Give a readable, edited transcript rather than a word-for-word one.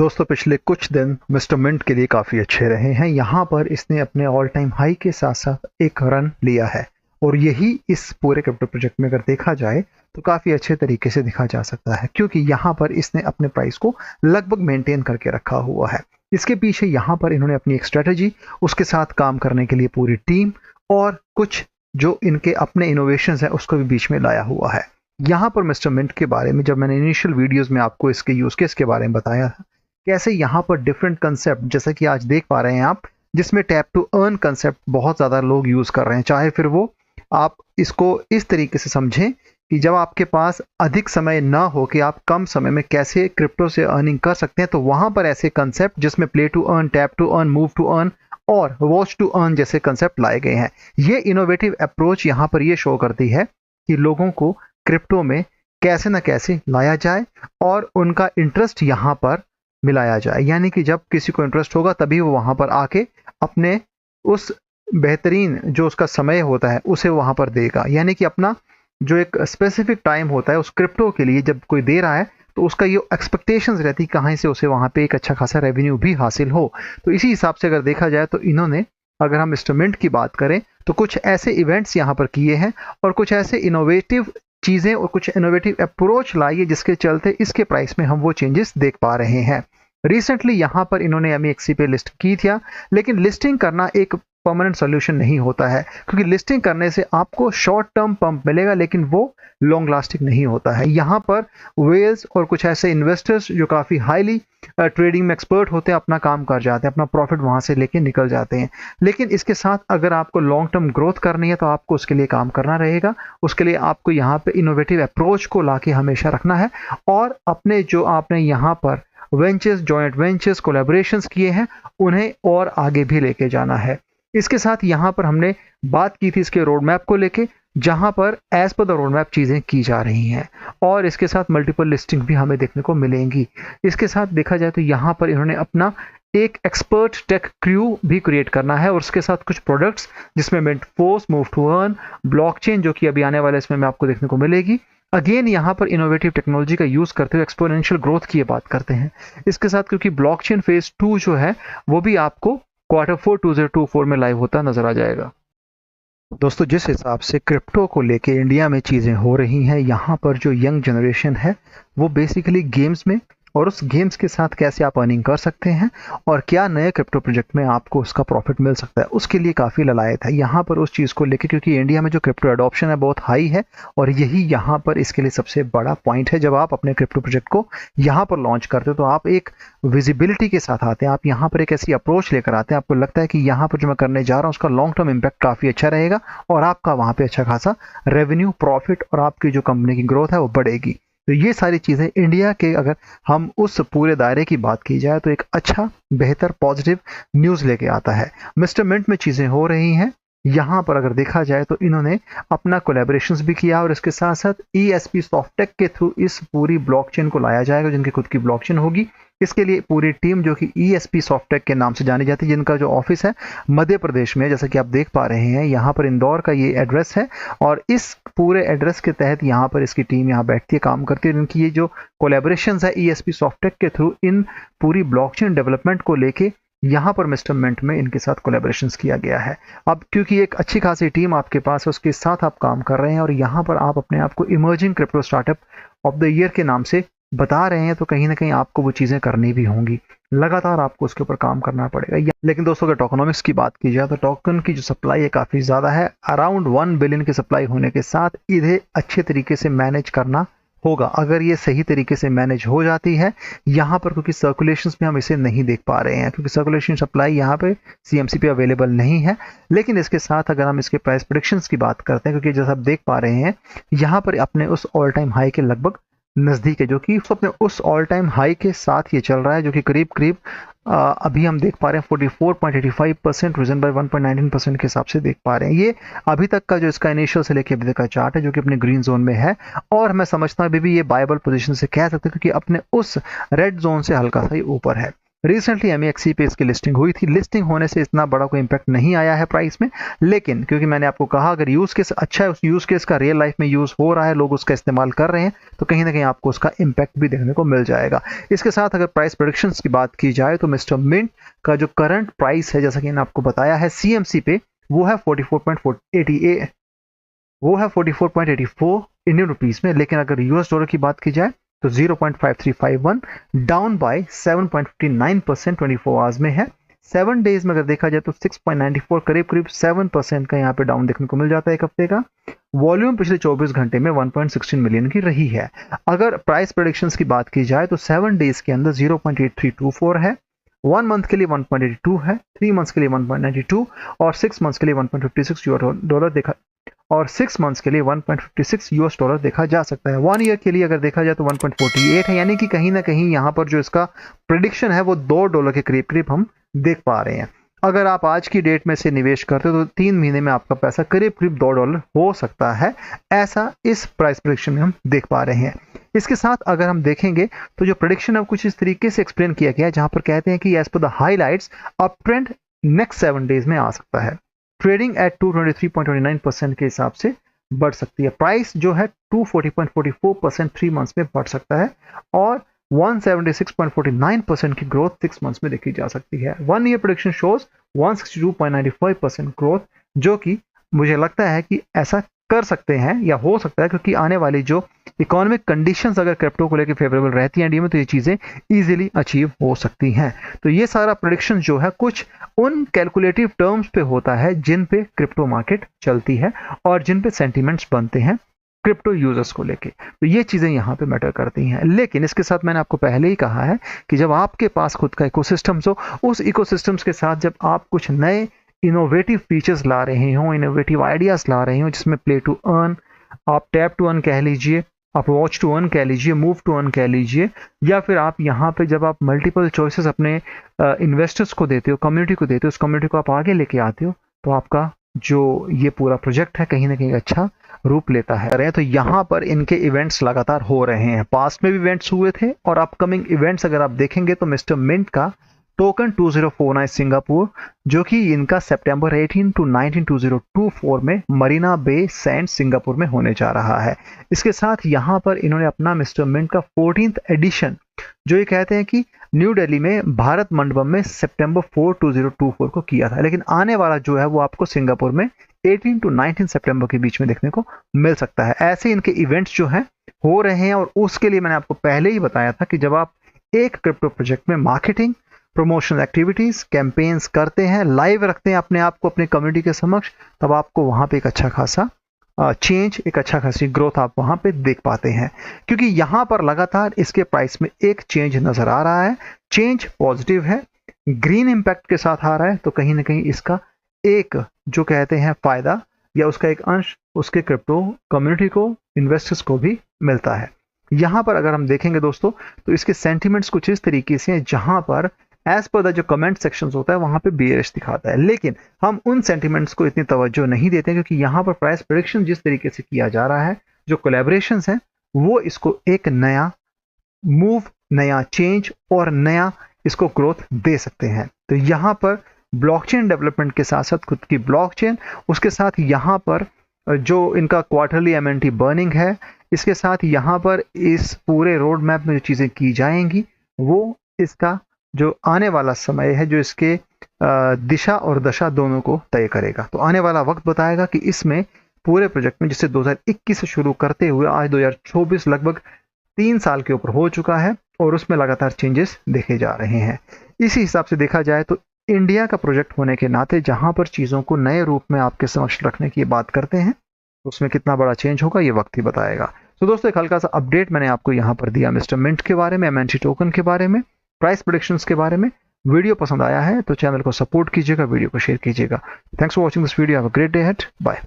दोस्तों पिछले कुछ दिन मिस्टर मिंट के लिए काफ़ी अच्छे रहे हैं। यहाँ पर इसने अपने ऑल टाइम हाई के साथ साथ एक रन लिया है और यही इस पूरे क्रिप्टो प्रोजेक्ट में अगर देखा जाए तो काफ़ी अच्छे तरीके से देखा जा सकता है, क्योंकि यहाँ पर इसने अपने प्राइस को लगभग मेंटेन करके रखा हुआ है। इसके पीछे यहाँ पर इन्होंने अपनी एक स्ट्रेटजी, उसके साथ काम करने के लिए पूरी टीम और कुछ जो इनके अपने इनोवेशंस है उसको भी बीच में लाया हुआ है। यहाँ पर मिस्टर मिंट के बारे में जब मैंने इनिशियल वीडियोस में आपको इसके यूज केस के बारे में बताया था, कैसे यहाँ पर डिफरेंट कंसेप्ट जैसा कि आज देख पा रहे हैं आप, जिसमें टैप टू अर्न कंसेप्ट बहुत ज़्यादा लोग यूज कर रहे हैं। चाहे फिर वो आप इसको इस तरीके से समझें कि जब आपके पास अधिक समय ना हो कि आप कम समय में कैसे क्रिप्टो से अर्निंग कर सकते हैं, तो वहां पर ऐसे कंसेप्ट जिसमें play to earn, tap to earn, move to earn और वॉच टू अर्न जैसे कंसेप्ट लाए गए हैं। ये इनोवेटिव अप्रोच यहाँ पर ये शो करती है कि लोगों को क्रिप्टो में कैसे ना कैसे लाया जाए और उनका इंटरेस्ट यहाँ पर मिलाया जाए। यानी कि जब किसी को इंटरेस्ट होगा तभी वो वहां पर आके अपने उस बेहतरीन जो उसका समय होता है उसे वहां पर देगा। यानी कि अपना जो एक स्पेसिफिक टाइम होता है उस क्रिप्टो के लिए जब कोई दे रहा है तो उसका ये एक्सपेक्टेशंस रहती है कहाँ से उसे वहां पे एक अच्छा खासा रेवेन्यू भी हासिल हो। तो इसी हिसाब से अगर देखा जाए तो इन्होंने, अगर हम इंस्ट्रूमेंट की बात करें तो कुछ ऐसे इवेंट्स यहाँ पर किए हैं और कुछ ऐसे इनोवेटिव चीज़ें और कुछ इनोवेटिव अप्रोच लाई है जिसके चलते इसके प्राइस में हम वो चेंजेस देख पा रहे हैं। रिसेंटली यहाँ पर इन्होंने MEXC पे लिस्ट की थी, लेकिन लिस्टिंग करना एक परमानेंट सोल्यूशन नहीं होता है, क्योंकि लिस्टिंग करने से आपको शॉर्ट टर्म पंप मिलेगा लेकिन वो लॉन्ग लास्टिंग नहीं होता है। यहाँ पर वेल्स और कुछ ऐसे इन्वेस्टर्स जो काफ़ी हाईली ट्रेडिंग में एक्सपर्ट होते हैं अपना काम कर जाते हैं, अपना प्रॉफिट वहाँ से लेके निकल जाते हैं। लेकिन इसके साथ अगर आपको लॉन्ग टर्म ग्रोथ करनी है तो आपको उसके लिए काम करना रहेगा। उसके लिए आपको यहाँ पे इनोवेटिव अप्रोच को लाके हमेशा रखना है और अपने जो आपने यहाँ पर वेंचर्स, जॉइंट वेंचर्स, कोलैबोरेशंस किए हैं उन्हें और आगे भी लेके जाना है। इसके साथ यहाँ पर हमने बात की थी इसके रोड मैप को लेके, जहां पर as per the road map चीज़ें की जा रही हैं और इसके साथ मल्टीपल लिस्टिंग भी हमें देखने को मिलेंगी। इसके साथ देखा जाए तो यहाँ पर इन्होंने अपना एक एक्सपर्ट टेक क्रू भी क्रिएट करना है और उसके साथ कुछ प्रोडक्ट्स जिसमें मिंटफोर्स, मूव टू अर्न, ब्लॉकचेन जो कि अभी आने वाले इसमें आपको देखने को मिलेगी। अगेन यहाँ पर इनोवेटिव टेक्नोलॉजी का यूज करते हुए एक्सपोनेंशियल ग्रोथ की बात करते हैं। इसके साथ क्योंकि ब्लॉकचेन फेज 2 जो है वो भी आपको Q4 2024 में लाइव होता नजर आ जाएगा। दोस्तों जिस हिसाब से क्रिप्टो को लेके इंडिया में चीज़ें हो रही हैं, यहाँ पर जो यंग जनरेशन है वो बेसिकली गेम्स में और उस गेम्स के साथ कैसे आप अर्निंग कर सकते हैं और क्या नए क्रिप्टो प्रोजेक्ट में आपको उसका प्रॉफिट मिल सकता है, उसके लिए काफ़ी ललायत है यहाँ पर उस चीज़ को लेके, क्योंकि इंडिया में जो क्रिप्टो एडॉप्शन है बहुत हाई है और यही यहाँ पर इसके लिए सबसे बड़ा पॉइंट है। जब आप अपने क्रिप्टो प्रोजेक्ट को यहाँ पर लॉन्च करते हो तो आप एक विजिबिलिटी के साथ आते हैं, आप यहाँ पर एक ऐसी अप्रोच लेकर आते हैं, आपको लगता है कि यहाँ पर जो मैं करने जा रहा हूँ उसका लॉन्ग टर्म इम्पैक्ट काफ़ी अच्छा रहेगा और आपका वहाँ पर अच्छा खासा रेवेन्यू, प्रॉफिट और आपकी जो कंपनी की ग्रोथ है वो बढ़ेगी। तो ये सारी चीज़ें इंडिया के, अगर हम उस पूरे दायरे की बात की जाए तो एक अच्छा, बेहतर, पॉजिटिव न्यूज़ लेके आता है। मिस्टर मिंट में चीज़ें हो रही हैं। यहाँ पर अगर देखा जाए तो इन्होंने अपना कोलैबोरेशंस भी किया और इसके साथ साथ ESP सॉफ्टेक के थ्रू इस पूरी ब्लॉकचेन को लाया जाएगा, जिनकी खुद की ब्लॉकचेन होगी। इसके लिए पूरी टीम जो कि ESP सॉफ्टेक के नाम से जानी जाती है, जिनका जो ऑफिस है मध्य प्रदेश में, जैसा कि आप देख पा रहे हैं यहाँ पर इंदौर का ये एड्रेस है और इस पूरे एड्रेस के तहत यहाँ पर इसकी टीम यहाँ बैठती है, काम करती है। इनकी ये जो कोलैबोरेशंस है ESP सॉफ्टेक के थ्रू इन पूरी ब्लॉकचेन डेवलपमेंट को लेके यहाँ पर मिस्टर मिंट में इनके साथ कोलैबोरेशंस किया गया है। अब क्योंकि एक अच्छी खासी टीम आपके पास है, उसके साथ आप काम कर रहे हैं और यहाँ पर आप अपने आप को emerging crypto startup of the year के नाम से बता रहे हैं, तो कहीं ना कहीं आपको वो चीज़ें करनी भी होंगी, लगातार आपको उसके ऊपर काम करना पड़ेगा। लेकिन दोस्तों अगर टोकनोमिक्स की बात की जाए तो टोकन की जो सप्लाई है काफ़ी ज़्यादा है, अराउंड 1 बिलियन की सप्लाई होने के साथ इन्हें अच्छे तरीके से मैनेज करना होगा। अगर ये सही तरीके से मैनेज हो जाती है यहाँ पर, क्योंकि सर्कुलेशंस में हम इसे नहीं देख पा रहे हैं क्योंकि सर्कुलेशन सप्लाई यहाँ पे CMC पे अवेलेबल नहीं है। लेकिन इसके साथ अगर हम इसके प्राइस प्रेडिक्शंस की बात करते हैं, क्योंकि जैसा आप देख पा रहे हैं यहाँ पर अपने उस ऑल टाइम हाई के लगभग नज़दीक है, जो कि अपने उस ऑल टाइम हाई के साथ ये चल रहा है, जो कि करीब करीब अभी हम देख पा रहे हैं 44.85%, रिजन बाय 1.19% के हिसाब से देख पा रहे हैं। ये अभी तक का जो इसका इनिशियल से लेके अभी तक का चार्ट है, जो कि अपने ग्रीन जोन में है और मैं समझता हूँ अभी भी ये बायबल पोजीशन से कह सकते हैं, क्योंकि अपने उस रेड जोन से हल्का सा ही ऊपर है। रिसेंटली MEXC पे इसकी लिस्टिंग हुई थी। लिस्टिंग होने से इतना बड़ा कोई इम्पैक्ट नहीं आया है प्राइस में, लेकिन क्योंकि मैंने आपको कहा अगर यूज़ केस अच्छा है, उस यूज़ केस का रियल लाइफ में यूज़ हो रहा है, लोग उसका इस्तेमाल कर रहे हैं, तो कहीं ना कहीं आपको उसका इम्पैक्ट भी देखने को मिल जाएगा। इसके साथ अगर प्राइस प्रेडिक्शंस की बात की जाए तो मिस्टर मिंट का जो करंट प्राइस है, जैसा कि मैंने आपको बताया है CMC पे, वो है 44.84 इंडियन रुपीस में। लेकिन अगर US डॉलर की बात की जाए तो 0.5351 डाउन बाय 7.59% 24 आवर्स में है। 7 डेज में अगर देखा जाए तो 6.94 करीब करीब 7% का यहाँ पे डाउन देखने को मिल जाता है एक हफ्ते का। वॉल्यूम पिछले 24 घंटे में 1.16 मिलियन की रही है। अगर प्राइस प्रेडिक्शंस की बात की जाए तो 7 डेज के अंदर 0.8324 है, 1 मंथ के लिए 1.82 है, 3 मंथ्स के लिए 1.92 और 6 मंथ्स के लिए 1.56 डॉलर देखा और 6 मंथ्स के लिए 1.56 US डॉलर देखा जा सकता है। 1 ईयर के लिए अगर देखा जाए तो 1.48 है, यानी कि कहीं ना कहीं यहाँ पर जो इसका प्रेडिक्शन है वो $2 के करीब करीब हम देख पा रहे हैं। अगर आप आज की डेट में से निवेश करते हो तो 3 महीने में आपका पैसा करीब करीब $2 हो सकता है, ऐसा इस प्राइस प्रेडिक्शन में हम देख पा रहे हैं। इसके साथ अगर हम देखेंगे तो जो प्रेडिक्शन है कुछ इस तरीके से एक्सप्लेन किया गया है, जहां पर कहते हैं कि as per the highlights up trend next 7 days में आ सकता है। ट्रेडिंग एट 223.29% के हिसाब से बढ़ सकती है। प्राइस जो है 240.44% 3 मंथ्स में बढ़ सकता है और 176.49% की ग्रोथ 6 मंथ्स में देखी जा सकती है। 1 ईयर प्रेडिक्शन शोज 162.95% ग्रोथ, जो कि मुझे लगता है कि ऐसा कर सकते हैं या हो सकता है, क्योंकि आने वाली जो इकोनॉमिक कंडीशंस अगर क्रिप्टो को लेकर फेवरेबल रहती हैं इंडिया में तो ये चीज़ें इजीली अचीव हो सकती हैं। तो ये सारा प्रेडिक्शन जो है कुछ उन कैलकुलेटिव टर्म्स पे होता है जिन पे क्रिप्टो मार्केट चलती है और जिन पे सेंटीमेंट्स बनते हैं क्रिप्टो यूजर्स को लेके, तो ये चीज़ें यहाँ पे मैटर करती हैं। लेकिन इसके साथ मैंने आपको पहले ही कहा है कि जब आपके पास खुद का इकोसिस्टम्स हो, उस इकोसिस्टम्स के साथ जब आप कुछ नए इनोवेटिव फीचर्स ला रहे हों, इनोवेटिव आइडियाज़ ला रहे हों, जिसमें प्ले टू अर्न, आप टैप टू अर्न कह लीजिए, आप वॉच टू अर्न कह लीजिए, मूव टू अर्न कह लीजिए, या फिर आप यहाँ पे जब आप मल्टीपल चॉइसेस अपने इन्वेस्टर्स को देते हो, कम्युनिटी को देते हो, उस कम्युनिटी को आप आगे लेके आते हो, तो आपका जो ये पूरा प्रोजेक्ट है कहीं ना कहीं अच्छा रूप लेता है। तो यहाँ पर इनके इवेंट्स लगातार हो रहे हैं, पास्ट में भी इवेंट्स हुए थे और अपकमिंग इवेंट्स अगर आप देखेंगे तो मिस्टर मिंट का टोकन 2049 सिंगापुर, जो कि इनका सितंबर 18 to 19 2024 में मरीना बे सैंड्स सिंगापुर में होने जा रहा है। इसके साथ यहाँ पर इन्होंने अपना मिस्टर मिंट का 14th एडिशन, जो ये कहते हैं कि न्यू दिल्ली में भारत मंडपम में सितंबर 4 2024 को किया था, लेकिन आने वाला जो है वो आपको सिंगापुर में 18 to 19 सितंबर के बीच में देखने को मिल सकता है। ऐसे इनके इवेंट्स जो हैं हो रहे हैं और उसके लिए मैंने आपको पहले ही बताया था कि जब आप एक क्रिप्टो प्रोजेक्ट में मार्केटिंग, प्रमोशन एक्टिविटीज, कैंपेन्स करते हैं, लाइव रखते हैं अपने आप को अपने कम्युनिटी के समक्ष, तब आपको वहां पे एक अच्छा खासा चेंज, एक अच्छा खासी ग्रोथ आप वहां पे देख पाते हैं। क्योंकि यहां पर लगातार इसके प्राइस में एक चेंज नजर आ रहा है, चेंज पॉजिटिव है, ग्रीन इंपैक्ट के साथ आ रहा है, तो कहीं ना कहीं इसका एक जो कहते हैं फायदा या उसका एक अंश उसके क्रिप्टो कम्युनिटी को, इन्वेस्टर्स को भी मिलता है। यहां पर अगर हम देखेंगे दोस्तों तो इसके सेंटिमेंट्स कुछ इस तरीके से हैं, जहां पर एज पर द जो कमेंट सेक्शंस होता है वहां पे बेयरिश दिखाता है, लेकिन हम उन सेंटिमेंट्स को इतनी तवज्जो नहीं देते, क्योंकि यहाँ पर प्राइस प्रेडिक्शन जिस तरीके से किया जा रहा है, जो कोलैबोरेशंस हैं, वो इसको एक नया मूव, नया चेंज और नया इसको ग्रोथ दे सकते हैं। तो यहाँ पर ब्लॉकचेन डेवलपमेंट के साथ साथ खुद की ब्लॉकचेन, उसके साथ यहाँ पर जो इनका क्वार्टरली MNT बर्निंग है, इसके साथ यहाँ पर इस पूरे रोड मैप में जो चीज़ें की जाएंगी वो इसका जो आने वाला समय है, जो इसके दिशा और दशा दोनों को तय करेगा। तो आने वाला वक्त बताएगा कि इसमें पूरे प्रोजेक्ट में, जिसे 2021 से शुरू करते हुए आज 2024 लगभग 3 साल के ऊपर हो चुका है और उसमें लगातार चेंजेस देखे जा रहे हैं। इसी हिसाब से देखा जाए तो इंडिया का प्रोजेक्ट होने के नाते जहां पर चीज़ों को नए रूप में आपके समक्ष रखने की बात करते हैं, उसमें कितना बड़ा चेंज होगा ये वक्त ही बताएगा। तो दोस्तों एक हल्का सा अपडेट मैंने आपको यहाँ पर दिया मिस्टर मिंट के बारे में, MNT टोकन के बारे में, प्राइस प्रेडिक्शंस के बारे में। वीडियो पसंद आया है तो चैनल को सपोर्ट कीजिएगा, वीडियो को शेयर कीजिएगा। Thanks for watching this video, have a great day ahead, bye.